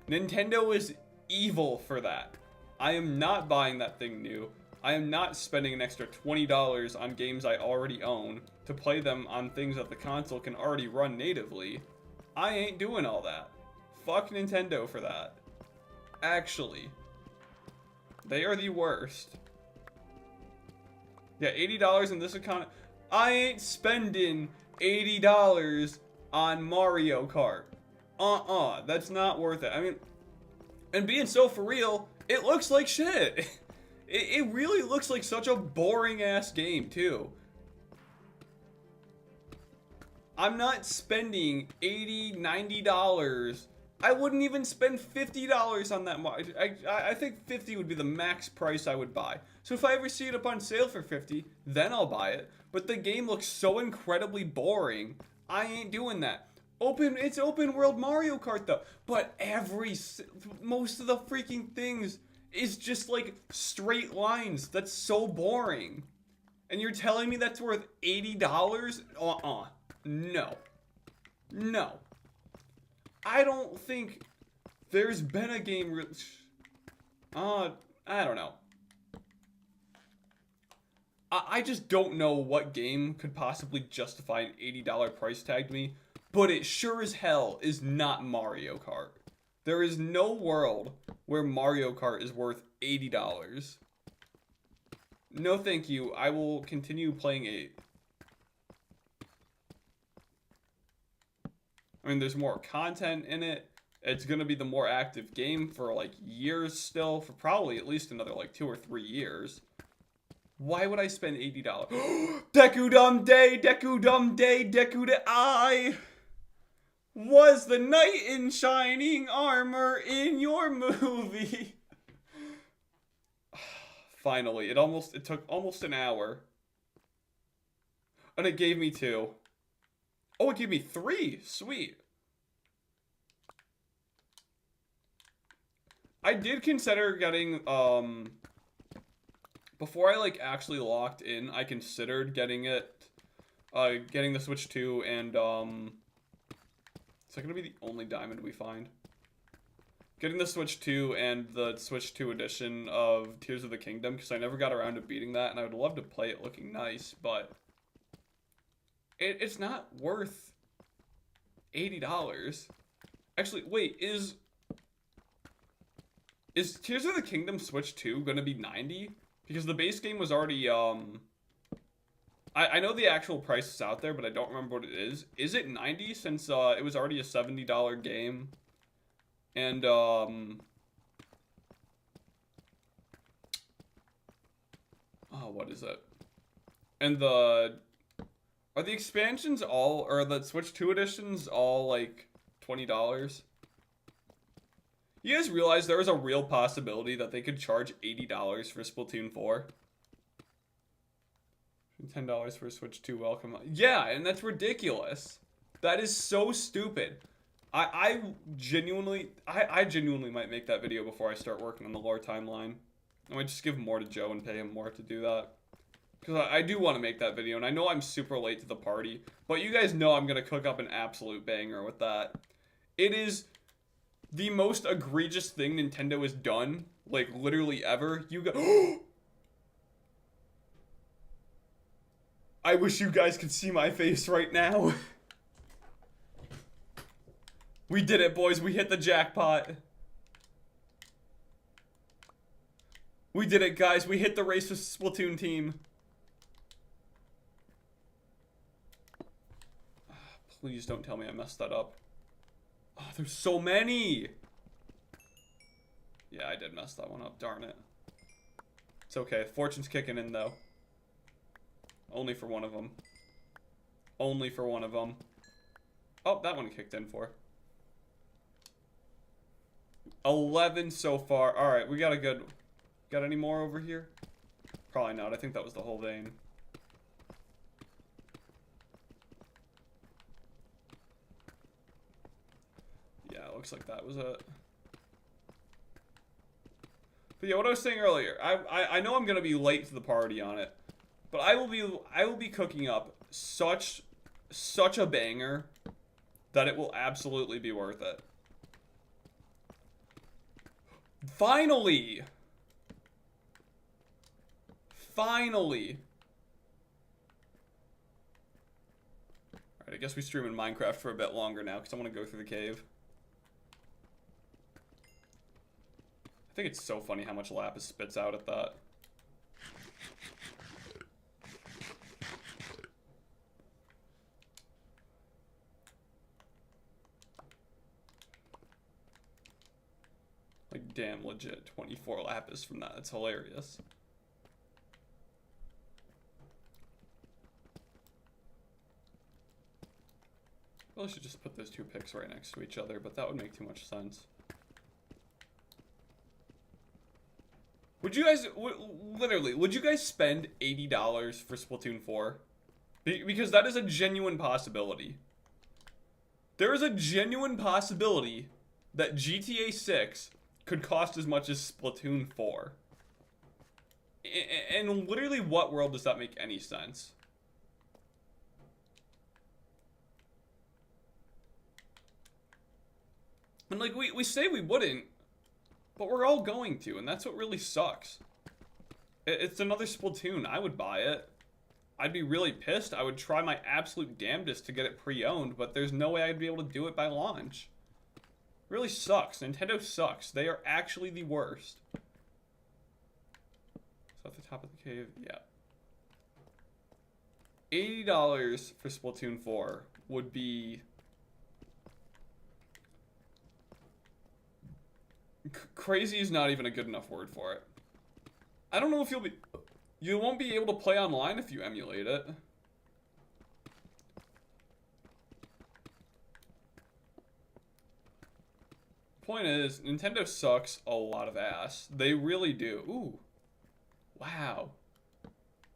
S1: Nintendo is evil for that. I am not buying that thing new. I am not spending an extra $20 on games I already own to play them on things that the console can already run natively. I ain't doing all that. Fuck Nintendo for that. Actually. They are the worst. Yeah, $80 in this account. I ain't spending $80 on Mario Kart. That's not worth it. I mean, and being so for real, It looks like shit. It really looks like such a boring ass game too. I'm not spending $80, $90. I wouldn't even spend $50 on that much. I think 50 would be the max price I would buy. So if I ever see it up on sale for 50, then I'll buy it. But the game looks so incredibly boring, I ain't doing that. It's open world Mario Kart though. But most of the freaking things is just like straight lines. That's so boring. And you're telling me that's worth $80? No. No. I don't think there's been a game I don't know. I just don't know what game could possibly justify an $80 price tag to me, but it sure as hell is not Mario Kart. There is no world where Mario Kart is worth $80. No thank you, I will continue playing 8. I mean, there's more content in it. It's going to be the more active game for like years still, for probably at least another like 2 or 3 years. Why would I spend $80? Deku Dum Day, Deku Dum Day, Deku de I was the knight in shining armor in your movie. Finally, it took almost an hour. And it gave me 2. Oh, it gave me 3. Sweet. I did consider getting, before I, like, actually locked in, I considered getting the Switch 2 and, is that gonna be the only diamond we find? Getting the Switch 2 and the Switch 2 edition of Tears of the Kingdom, because I never got around to beating that, and I would love to play it looking nice, but it's not worth $80. Actually, wait, is Tears of the Kingdom Switch 2 gonna be $90? Because the base game was already, I know the actual price is out there, but I don't remember what it is. Is it $90 since, it was already a $70 game? And, oh, what is it? And are the expansions all, or the Switch 2 editions all, like, $20? You guys realize there is a real possibility that they could charge $80 for Splatoon 4? $10 for Switch 2, welcome. Yeah, and that's ridiculous. That is so stupid. I genuinely might make that video before I start working on the lore timeline. I might just give more to Joe and pay him more to do that. Because I do want to make that video, and I know I'm super late to the party, but you guys know I'm going to cook up an absolute banger with that. It is the most egregious thing Nintendo has done, like, literally ever. I wish you guys could see my face right now. We did it, boys. We hit the jackpot. We did it, guys. We hit the race with Splatoon team. Please don't tell me I messed that up. Oh, there's so many. Yeah, I did mess that one up. Darn it. It's okay. Fortune's kicking in, though. Only for one of them. Only for one of them. Oh, that one kicked in for. 11 so far. Alright, we got a good... Got any more over here? Probably not. I think that was the whole vein. Yeah, it looks like that was it. But yeah, what I was saying earlier, I know I'm gonna be late to the party on it, but I will be cooking up such a banger that it will absolutely be worth it. Finally! Finally! Alright, I guess we stream in Minecraft for a bit longer now, because I want to go through the cave. I think it's so funny how much Lapis spits out at that. Like damn legit 24 lapis from that. It's hilarious. Well, I should just put those two picks right next to each other, but that would make too much sense. Would you guys, literally, would you guys spend $80 for Splatoon 4? Because that is a genuine possibility. There is a genuine possibility that GTA 6 could cost as much as Splatoon 4. And literally, what world does that make any sense? And like, we say we wouldn't, but we're all going to, and that's what really sucks. It's another Splatoon. I would buy it. I'd be really pissed. I would try my absolute damnedest to get it pre-owned, but there's no way I'd be able to do it by launch. It really sucks. Nintendo sucks. They are actually the worst. So at the top of the cave, yeah. $80 for Splatoon 4 would be... Crazy is not even a good enough word for it. I don't know if you won't be able to play online if you emulate it. Point is, Nintendo sucks a lot of ass. They really do. Ooh. Wow.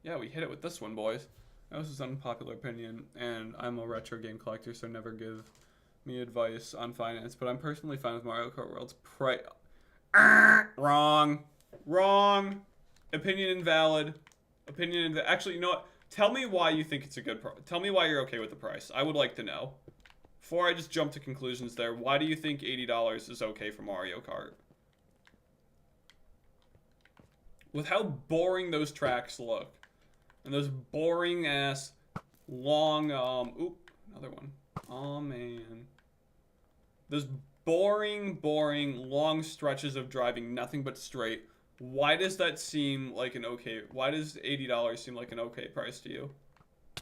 S1: Yeah, we hit it with this one, boys. That was an unpopular opinion, and I'm a retro game collector, so never give me advice on finance, but I'm personally fine with Mario Kart World's price. Wrong. Wrong. Opinion invalid. Actually, you know what? Tell me why you think it's a good price. Tell me why you're okay with the price. I would like to know. Before I just jump to conclusions there, why do you think $80 is okay for Mario Kart? With how boring those tracks look. And those boring ass long, oop, another one. Oh man. Those boring, long stretches of driving nothing but straight. Why does that seem like an okay, why does $80 seem like an okay price to you?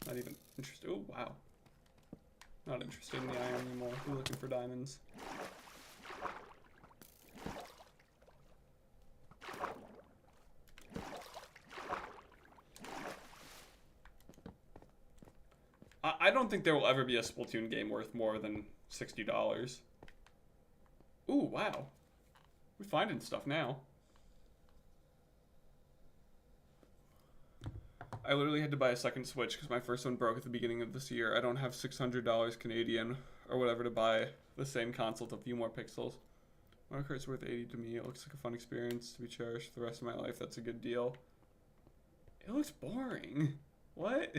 S1: Not even interested. Oh, wow. Not interested in the iron anymore. We're looking for diamonds. I don't think there will ever be a Splatoon game worth more than $60. Ooh, wow. We're finding stuff now. I literally had to buy a second Switch because my first one broke at the beginning of this year. I don't have $600 Canadian or whatever to buy the same console with a few more pixels. Mario Kart's worth $80 to me. It looks like a fun experience to be cherished for the rest of my life. That's a good deal. It looks boring. What?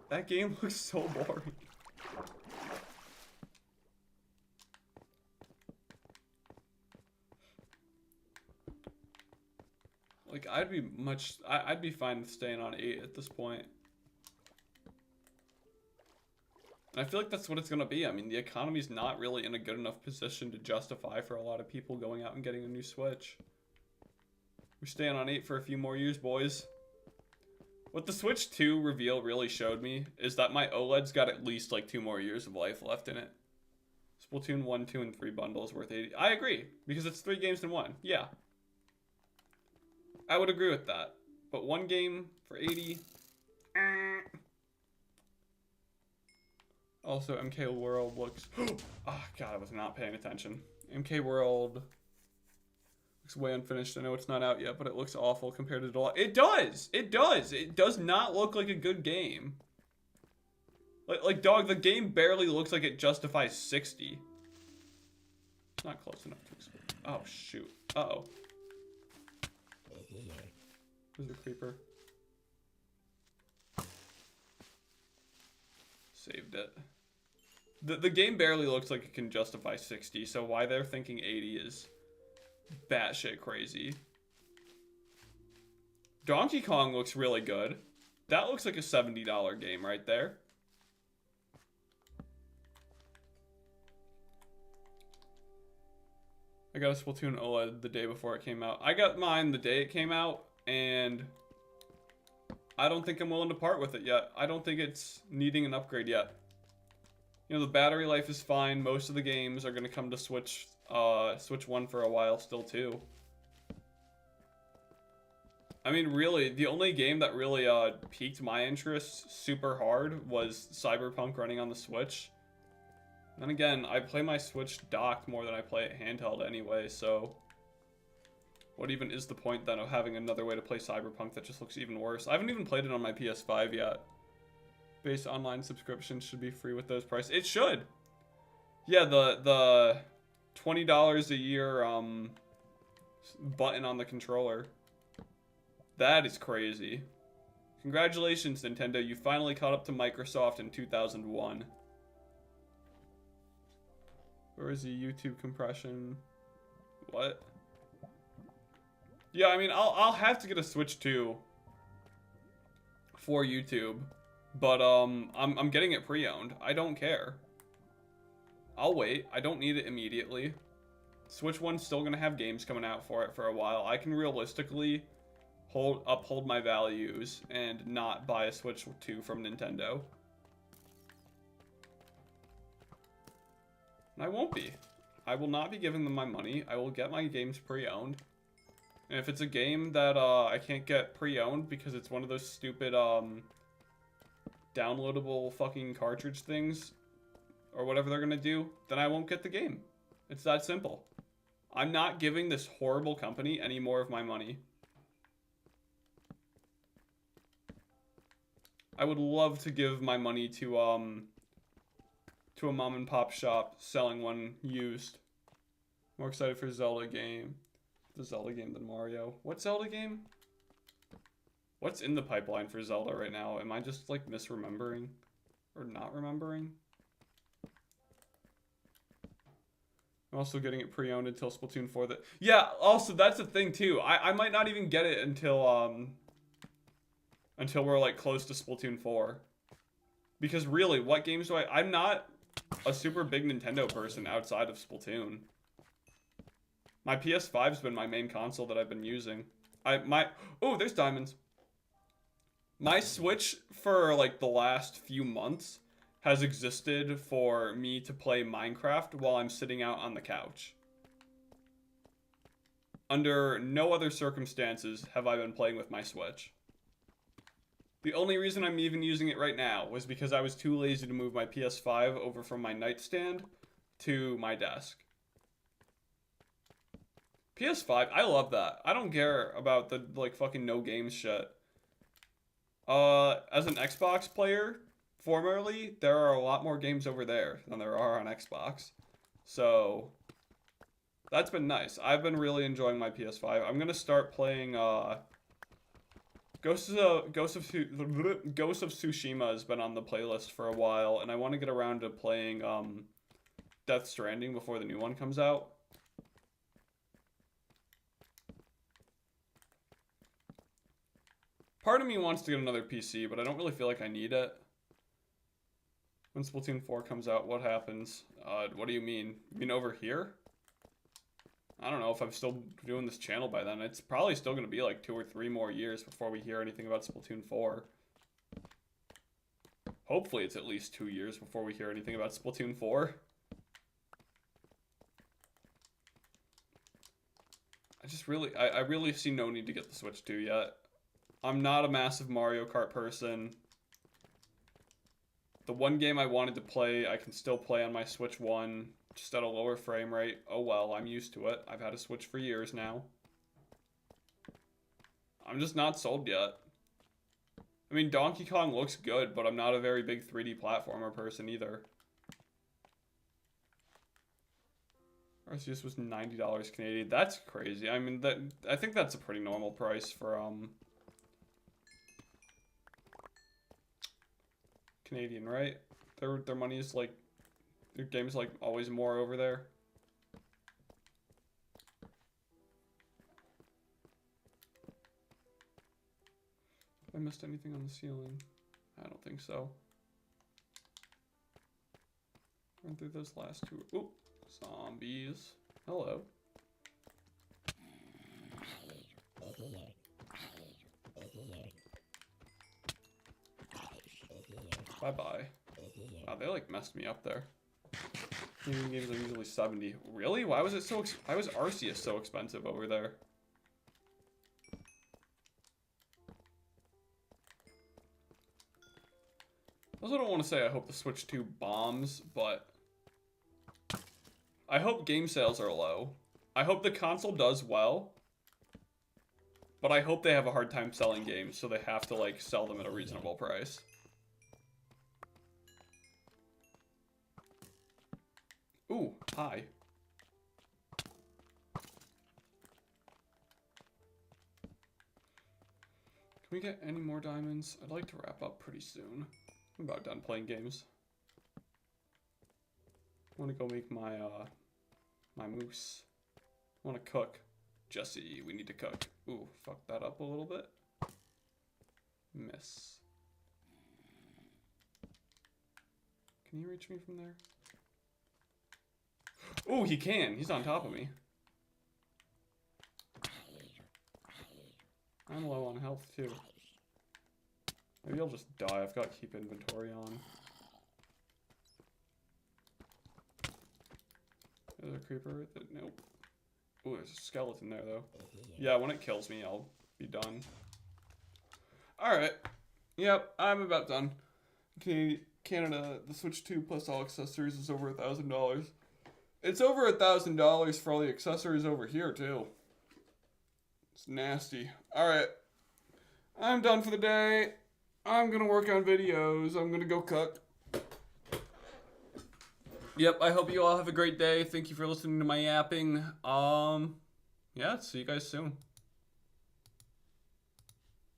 S1: That game looks so boring. Like, I'd be fine with staying on 8 at this point. And I feel like that's what it's gonna be. I mean, the economy's not really in a good enough position to justify for a lot of people going out and getting a new Switch. We're staying on 8 for a few more years, boys. What the Switch 2 reveal really showed me is that my OLED's got at least like 2 more years of life left in it. Splatoon 1, 2, and 3 bundles worth $80. I agree, because it's 3 games in 1. Yeah. I would agree with that. But 1 game for $80. Also, MK World looks... Oh, God, I was not paying attention. MK World looks way unfinished. I know it's not out yet, but it looks awful compared to the... It does! It does! It does not look like a good game. Like, dog, the game barely looks like it justifies 60. It's not close enough to explain. Oh, shoot. Uh-oh. Who's the creeper? Saved it. The game barely looks like it can justify 60, so why they're thinking 80 is batshit crazy. Donkey Kong looks really good. That looks like a $70 game right there. I got a Splatoon OLED the day before it came out. I got mine the day it came out, and I don't think I'm willing to part with it yet. I don't think it's needing an upgrade yet. You know, the battery life is fine. Most of the games are going to come to Switch Switch 1 for a while still too. I mean, really, the only game that really piqued my interest super hard was Cyberpunk running on the Switch. Then again, I play my Switch docked more than I play it handheld anyway, so what even is the point then of having another way to play Cyberpunk that just looks even worse? I haven't even played it on my PS5 yet. Base online subscription should be free with those prices. It should! Yeah, the $20 a year button on the controller. That is crazy. Congratulations, Nintendo. You finally caught up to Microsoft in 2001. Where is the YouTube compression? What? Yeah, I mean, I'll have to get a Switch 2 for YouTube, but I'm getting it pre-owned. I don't care. I'll wait. I don't need it immediately. Switch 1's still gonna have games coming out for it for a while. I can realistically uphold my values and not buy a Switch 2 from Nintendo. And I won't be. I will not be giving them my money. I will get my games pre-owned. And if it's a game that I can't get pre-owned because it's one of those stupid downloadable fucking cartridge things or whatever they're gonna do, then I won't get the game. It's that simple. I'm not giving this horrible company any more of my money. I would love to give my money to a mom and pop shop selling one used. More excited for Zelda game. The Zelda game than Mario. What Zelda game? What's in the pipeline for Zelda right now? Am I just like misremembering or not remembering? I'm also getting it pre-owned until Splatoon 4. Yeah, also that's the thing too. I might not even get it until we're like close to Splatoon 4. Because really, what games do I'm not a super big Nintendo person outside of Splatoon. My PS5's been my main console that I've been using. Oh, there's diamonds. My Switch for like the last few months has existed for me to play Minecraft while I'm sitting out on the couch. Under no other circumstances have I been playing with my Switch. The only reason I'm even using it right now was because I was too lazy to move my PS5 over from my nightstand to my desk. PS5, I love that. I don't care about the like fucking no games shit. As an Xbox player, formerly, there are a lot more games over there than there are on Xbox. So that's been nice. I've been really enjoying my PS5. I'm gonna start playing Ghost of Tsushima has been on the playlist for a while, and I want to get around to playing Death Stranding before the new one comes out. Part of me wants to get another PC, but I don't really feel like I need it. When Splatoon 4 comes out, what happens? What do you mean? You mean over here? I don't know if I'm still doing this channel by then. It's probably still going to be like 2 or 3 more years before we hear anything about Splatoon 4. Hopefully it's at least 2 years before we hear anything about Splatoon 4. I really see no need to get the Switch 2 yet. I'm not a massive Mario Kart person. The one game I wanted to play, I can still play on my Switch 1, just at a lower frame rate. Oh well, I'm used to it. I've had a Switch for years now. I'm just not sold yet. I mean, Donkey Kong looks good, but I'm not a very big 3D platformer person either. Arceus was $90 Canadian. That's crazy. I mean, I think that's a pretty normal price for Canadian, right? Their money is like, their game's like always more over there. Have I missed anything on the ceiling? I don't think so. Run through those last two. Oop, zombies. Hello. Bye-bye. Wow, they like messed me up there. Gaming games are usually 70. Really? Why was it so? Why was Arceus so expensive over there? I also don't want to say I hope the Switch 2 bombs, but I hope game sales are low. I hope the console does well, but I hope they have a hard time selling games, so they have to like sell them at a reasonable price. Ooh, hi. Can we get any more diamonds? I'd like to wrap up pretty soon. I'm about done playing games. I want to go make my my moose. I want to cook. Jesse, we need to cook. Ooh, fuck that up a little bit. Miss. Can you reach me from there? Ooh, he can. He's on top of me. I'm low on health too. Maybe I'll just die. I've got to keep inventory on. There's a creeper with it. Nope. Ooh, there's a skeleton there though. Yeah, when it kills me, I'll be done. Alright. Yep, I'm about done. Canada, the Switch 2 plus all accessories is over $1,000. It's over $1,000 for all the accessories over here too. It's nasty. Alright. I'm done for the day. I'm gonna work on videos. I'm gonna go cook. Yep, I hope you all have a great day. Thank you for listening to my yapping. Yeah, see you guys soon.